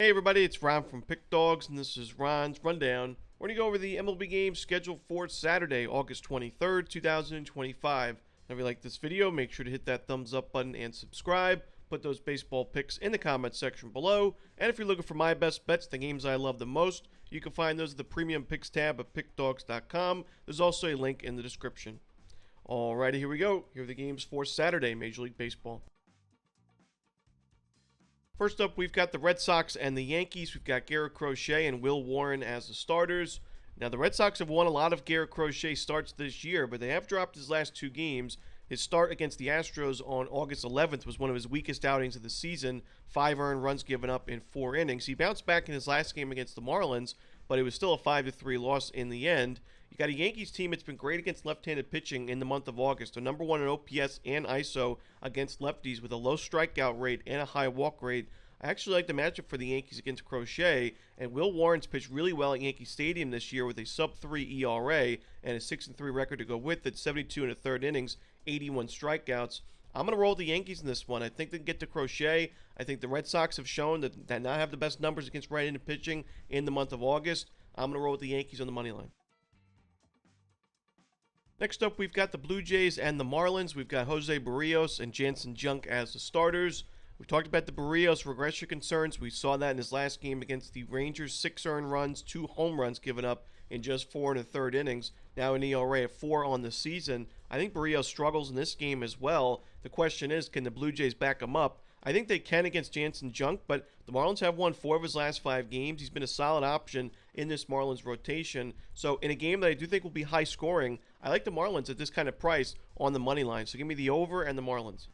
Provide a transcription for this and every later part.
Hey everybody, it's Ron from Pick Dawgz, and this is Ron's Rundown. We're going to go over the MLB games scheduled for Saturday, August 23rd, 2025. Now, if you like this video, make sure to hit that thumbs up button and subscribe. Put those baseball picks in the comments section below. And if you're looking for my best bets, the games I love the most, you can find those at the Premium Picks tab at pickdawgz.com. There's also a link in the description. Alrighty, here we go. Here are the games for Saturday, Major League Baseball. First up, we've got the Red Sox and the Yankees. We've got Garrett Crochet and Will Warren as the starters. Now, the Red Sox have won a lot of Garrett Crochet starts this year, but they have dropped his last two games. His start against the Astros on August 11th was one of his weakest outings of the season. 5 earned runs given up in 4 innings. He bounced back in his last game against the Marlins, but it was still a 5-3 loss in the end. You got a Yankees team that's been great against left-handed pitching in the month of August. They're number 1 in OPS and ISO against lefties with a low strikeout rate and a high walk rate. I actually like the matchup for the Yankees against Crochet, and Will Warren's pitched really well at Yankee Stadium this year with a sub-3 ERA and a 6-3 record to go with it, 72 and a third innings, 81 strikeouts. I'm going to roll the Yankees in this one. I think they can get to Crochet. I think the Red Sox have shown that they not have the best numbers against right-handed pitching in the month of August. I'm going to roll with the Yankees on the money line. Next up, we've got the Blue Jays and the Marlins. We've got Jose Barrios and Jansen Junk as the starters. We talked about the Barrios regression concerns. We saw that in his last game against the Rangers. 6 earned runs, 2 home runs given up in just 4 and a third innings. Now an ERA of 4 on the season. I think Barrios struggles in this game as well. The question is, can the Blue Jays back him up? I think they can against Jansen Junk, but the Marlins have won 4 of his last 5 games. He's been a solid option in this Marlins rotation. So in a game that I do think will be high scoring, I like the Marlins at this kind of price on the money line. So give me the over and the Marlins.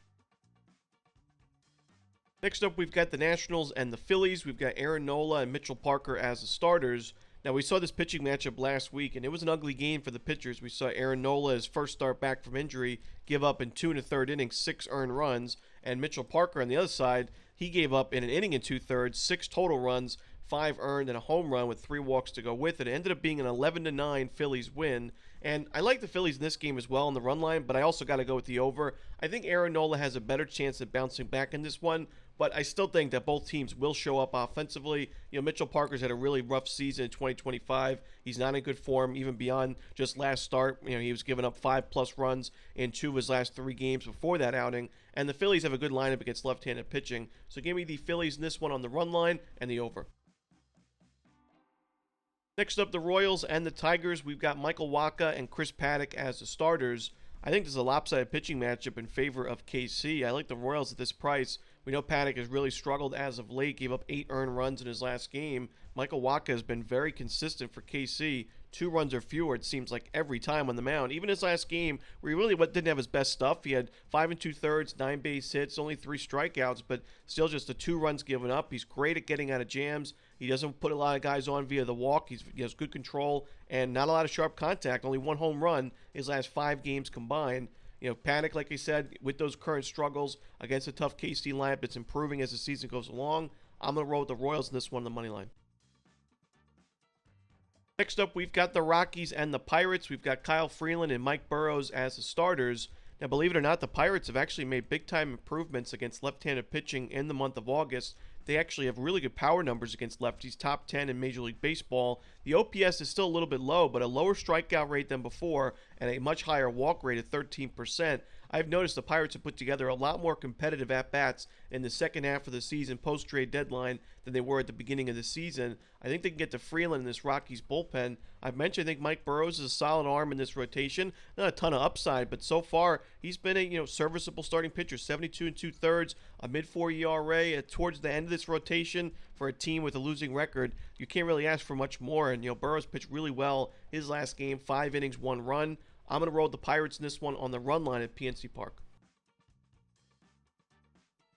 Next up, we've got the Nationals and the Phillies. We've got Aaron Nola and Mitchell Parker as the starters. Now, we saw this pitching matchup last week, and it was an ugly game for the pitchers. We saw Aaron Nola, his first start back from injury, give up in 2 and a third innings, 6 earned runs. And Mitchell Parker on the other side, he gave up in an inning and 2/3, 6 total runs, 5 earned, and a home run with 3 walks to go with it. It ended up being an 11-9 Phillies win. And I like the Phillies in this game as well on the run line, but I also got to go with the over. I think Aaron Nola has a better chance of bouncing back in this one, but I still think that both teams will show up offensively. You know, Mitchell Parker's had a really rough season in 2025. He's not in good form, even beyond just last start. You know, he was giving up 5+ runs in 2 of his last 3 games before that outing. And the Phillies have a good lineup against left-handed pitching. So give me the Phillies in this one on the run line and the over. Next up, the Royals and the Tigers. We've got Michael Wacha and Chris Paddack as the starters. I think this is a lopsided pitching matchup in favor of KC. I like the Royals at this price. We know Paddack has really struggled as of late, gave up 8 earned runs in his last game. Michael Wacha has been very consistent for KC. 2 runs or fewer, it seems like, every time on the mound. Even his last game, where he really didn't have his best stuff. He had 5 2/3, 9 base hits, only 3 strikeouts, but still just the 2 runs given up. He's great at getting out of jams. He doesn't put a lot of guys on via the walk. He has good control and not a lot of sharp contact. Only 1 home run his last 5 games combined. You know, Paddack, like I said, with those current struggles against a tough KC lineup, it's improving as the season goes along. I'm going to roll with the Royals in this one on the money line. Next up, we've got the Rockies and the Pirates. We've got Kyle Freeland and Mike Burrows as the starters. Now, believe it or not, the Pirates have actually made big-time improvements against left-handed pitching in the month of August. They actually have really good power numbers against lefties, top 10 in Major League Baseball. The OPS is still a little bit low, but a lower strikeout rate than before and a much higher walk rate of 13%. I've noticed the Pirates have put together a lot more competitive at-bats in the second half of the season post-trade deadline than they were at the beginning of the season. I think they can get to Freeland in this Rockies bullpen. I've mentioned I think Mike Burrows is a solid arm in this rotation. Not a ton of upside, but so far he's been a serviceable starting pitcher. 72 2/3, a mid-4 ERA. Towards the end of this rotation for a team with a losing record, you can't really ask for much more. And Burrows pitched really well his last game, 5 innings, 1 run. I'm going to roll the Pirates in this one on the run line at PNC Park.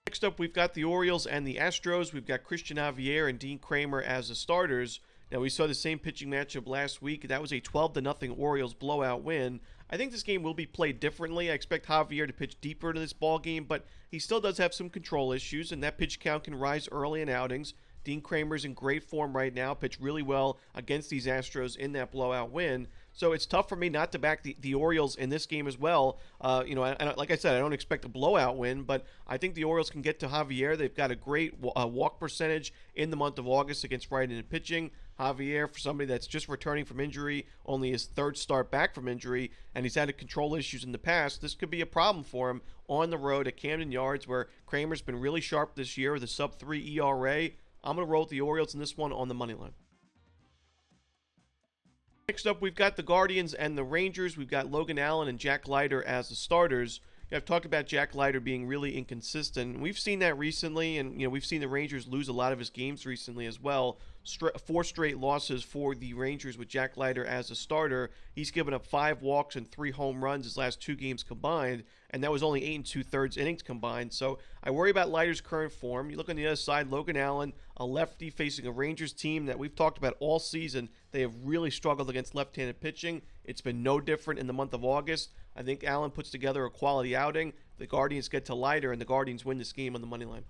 Next up, we've got the Orioles and the Astros. We've got Christian Javier and Dean Kramer as the starters. Now, we saw the same pitching matchup last week. That was a 12-0 Orioles blowout win. I think this game will be played differently. I expect Javier to pitch deeper into this ball game, but he still does have some control issues, and that pitch count can rise early in outings. Dean Kramer's in great form right now, pitched really well against these Astros in that blowout win. So it's tough for me not to back the Orioles in this game as well. Like I said, I don't expect a blowout win, but I think the Orioles can get to Javier. They've got a great walk percentage in the month of August against right-handed pitching. Javier, for somebody that's just returning from injury, only his third start back from injury, and he's had control issues in the past, this could be a problem for him on the road at Camden Yards, where Kramer's been really sharp this year with a sub-3 ERA. I'm going to roll with the Orioles in this one on the money line. Next up, we've got the Guardians and the Rangers. We've got Logan Allen and Jack Leiter as the starters. I've talked about Jack Leiter being really inconsistent. We've seen that recently, and we've seen the Rangers lose a lot of his games recently as well. 4 straight losses for the Rangers with Jack Leiter as a starter. He's given up 5 walks and 3 home runs his last 2 games combined, and that was only 8 2/3 innings combined. So I worry about Leiter's current form. You look on the other side, Logan Allen, a lefty facing a Rangers team that we've talked about all season. They have really struggled against left-handed pitching. It's been no different in the month of August. I think Allen puts together a quality outing. The Guardians get to Leiter, and the Guardians win this game on the money line.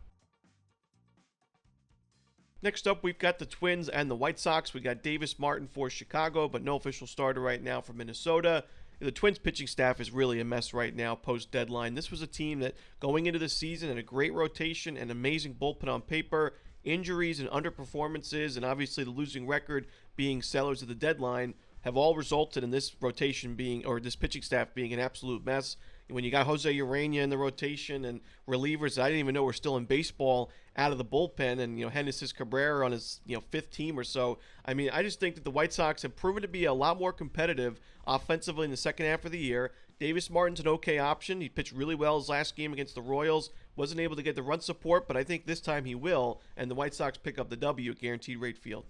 Next up, we've got the Twins and the White Sox. We got Davis Martin for Chicago, but no official starter right now for Minnesota. The Twins pitching staff is really a mess right now post-deadline. This was a team that, going into the season, had a great rotation and amazing bullpen on paper. Injuries and underperformances, and obviously the losing record being sellers of the deadline, have all resulted in this rotation being, or this pitching staff being, an absolute mess. When you got Jose Urena in the rotation and relievers I didn't even know were still in baseball out of the bullpen, and Genesis Cabrera on his 5th team or so. I mean, I just think that the White Sox have proven to be a lot more competitive offensively in the second half of the year. Davis Martin's an okay option. He pitched really well his last game against the Royals. Wasn't able to get the run support, but I think this time he will, and the White Sox pick up the W at Guaranteed Rate Field.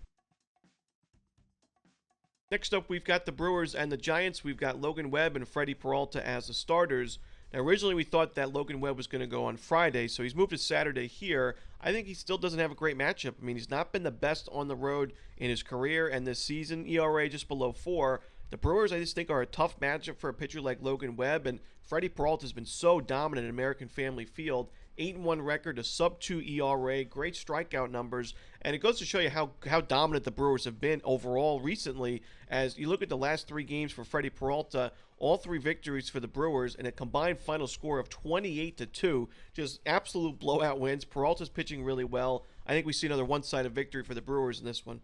Next up, we've got the Brewers and the Giants. We've got Logan Webb and Freddie Peralta as the starters. Now, originally we thought that Logan Webb was going to go on Friday, so he's moved to Saturday here. I think he still doesn't have a great matchup. I mean, he's not been the best on the road in his career, and this season, ERA just below 4. The Brewers, I just think, are a tough matchup for a pitcher like Logan Webb, and Freddie Peralta has been so dominant in American Family Field. 8-1 record, a sub-2 ERA, great strikeout numbers, and it goes to show you how dominant the Brewers have been overall recently. As you look at the last 3 games for Freddie Peralta, all 3 victories for the Brewers, and a combined final score of 28-2, just absolute blowout wins. Peralta's pitching really well. I think we see another one-sided victory for the Brewers in this one.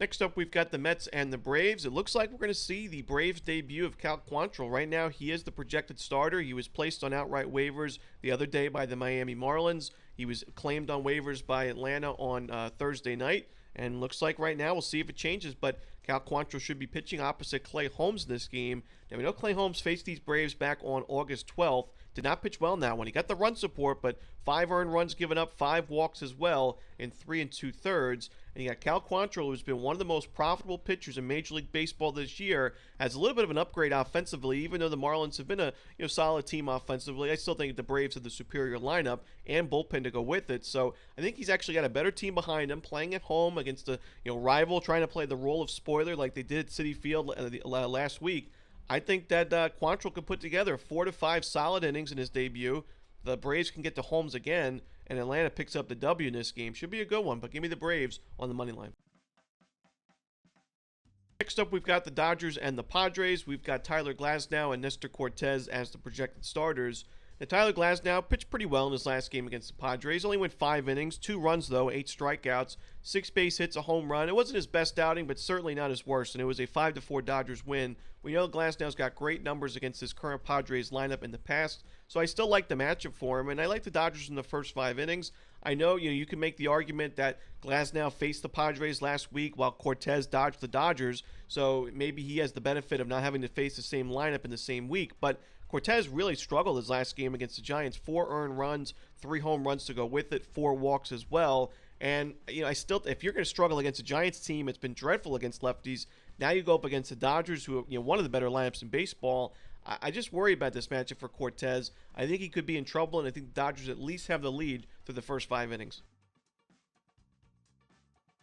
Next up, we've got the Mets and the Braves. It looks like we're going to see the Braves debut of Cal Quantrill. Right now, he is the projected starter. He was placed on outright waivers the other day by the Miami Marlins. He was claimed on waivers by Atlanta on Thursday night. And looks like right now, we'll see if it changes, but Cal Quantrill should be pitching opposite Clay Holmes in this game. Now, we know Clay Holmes faced these Braves back on August 12th. Did not pitch well in that one. He got the run support, but 5 earned runs given up, 5 walks as well in 3 2/3. And you got Cal Quantrill, who's been one of the most profitable pitchers in Major League Baseball this year, has a little bit of an upgrade offensively. Even though the Marlins have been a solid team offensively, I still think the Braves have the superior lineup and bullpen to go with it. So I think he's actually got a better team behind him, playing at home against a rival, trying to play the role of spoiler like they did at Citi Field last week. I think that Quantrill could put together 4 to 5 solid innings in his debut. The Braves can get to Holmes again, and Atlanta picks up the W in this game. Should be a good one, but give me the Braves on the money line. Next up, we've got the Dodgers and the Padres. We've got Tyler Glasnow and Nestor Cortez as the projected starters. Now, Tyler Glasnow pitched pretty well in his last game against the Padres. Only went 5 innings, 2 runs though, 8 strikeouts, 6 base hits, a home run. It wasn't his best outing, but certainly not his worst, and it was a 5-4 Dodgers win. We know Glasnow's got great numbers against his current Padres lineup in the past, so I still like the matchup for him, and I like the Dodgers in the first 5 innings. I know you can make the argument that Glasnow faced the Padres last week while Cortez dodged the Dodgers, so maybe he has the benefit of not having to face the same lineup in the same week, but Cortez really struggled his last game against the Giants. 4 earned runs, 3 home runs to go with it, 4 walks as well. And, if you're going to struggle against a Giants team, it's been dreadful against lefties. Now you go up against the Dodgers, who are, one of the better lineups in baseball. I just worry about this matchup for Cortez. I think he could be in trouble, and I think the Dodgers at least have the lead through the first 5 innings.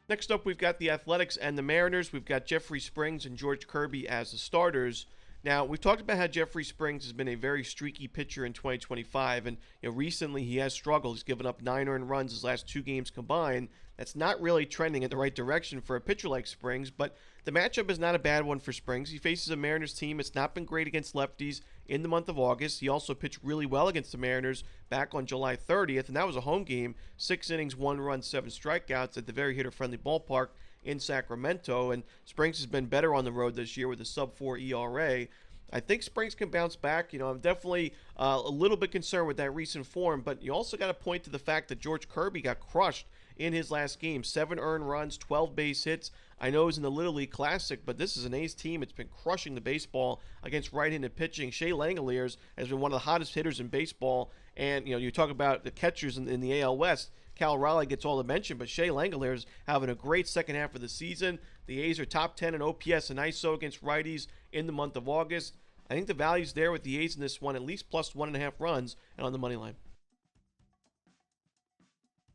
Next up, we've got the Athletics and the Mariners. We've got Jeffrey Springs and George Kirby as the starters. Now, we've talked about how Jeffrey Springs has been a very streaky pitcher in 2025, and recently he has struggled. He's given up 9 earned runs his last 2 games combined. That's not really trending in the right direction for a pitcher like Springs, but the matchup is not a bad one for Springs. He faces a Mariners team that's not been great against lefties in the month of August. He also pitched really well against the Mariners back on July 30th, and that was a home game. 6 innings, 1 run, 7 strikeouts at the very hitter-friendly ballpark in Sacramento, and Springs has been better on the road this year with a sub-4 ERA. I think Springs can bounce back. I'm definitely a little bit concerned with that recent form, but you also got to point to the fact that George Kirby got crushed in his last game. 7 earned runs, 12 base hits. I know it was in the Little League Classic, but this is an A's team. It's been crushing the baseball against right-handed pitching. Shea Langeliers has been one of the hottest hitters in baseball, and you talk about the catchers in the AL West. Cal Raleigh gets all the mention, but Shea Langeliers having a great second half of the season. The A's are top 10 in OPS and ISO against righties in the month of August. I think the value's there with the A's in this one, at least plus 1.5 runs and on the money line.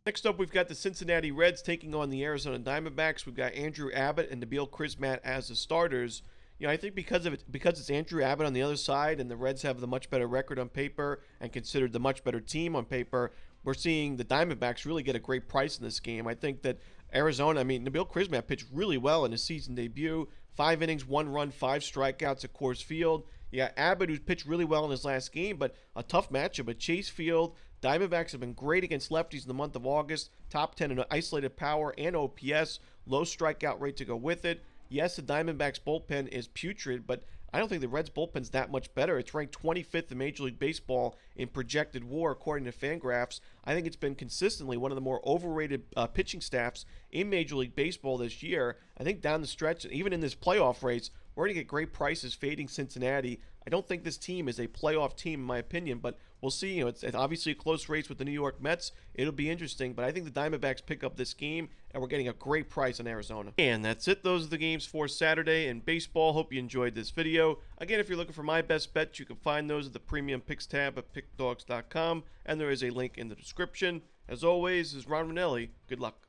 Next up, we've got the Cincinnati Reds taking on the Arizona Diamondbacks. We've got Andrew Abbott and Nabil Crismatt as the starters. I think because it's Andrew Abbott on the other side, and the Reds have the much better record on paper and considered the much better team on paper, we're seeing the Diamondbacks really get a great price in this game. I think that Arizona, Nabil Crismatt pitched really well in his season debut. 5 innings, 1 run, 5 strikeouts at Coors Field. Yeah, Abbott, who's pitched really well in his last game, but a tough matchup at Chase Field. Diamondbacks have been great against lefties in the month of August. Top 10 in isolated power and OPS. Low strikeout rate to go with it. Yes, the Diamondbacks bullpen is putrid, but I don't think the Reds bullpen's that much better. It's ranked 25th in Major League Baseball in projected WAR according to Fangraphs. I think it's been consistently one of the more overrated pitching staffs in Major League Baseball this year. I think down the stretch, even in this playoff race, we're going to get great prices fading Cincinnati. I don't think this team is a playoff team, in my opinion, but we'll see. It's obviously a close race with the New York Mets. It'll be interesting, but I think the Diamondbacks pick up this game, and we're getting a great price on Arizona. And that's it. Those are the games for Saturday in baseball. Hope you enjoyed this video. Again, if you're looking for my best bets, you can find those at the Premium Picks tab at pickdawgz.com, and there is a link in the description. As always, this is Romanelli. Good luck.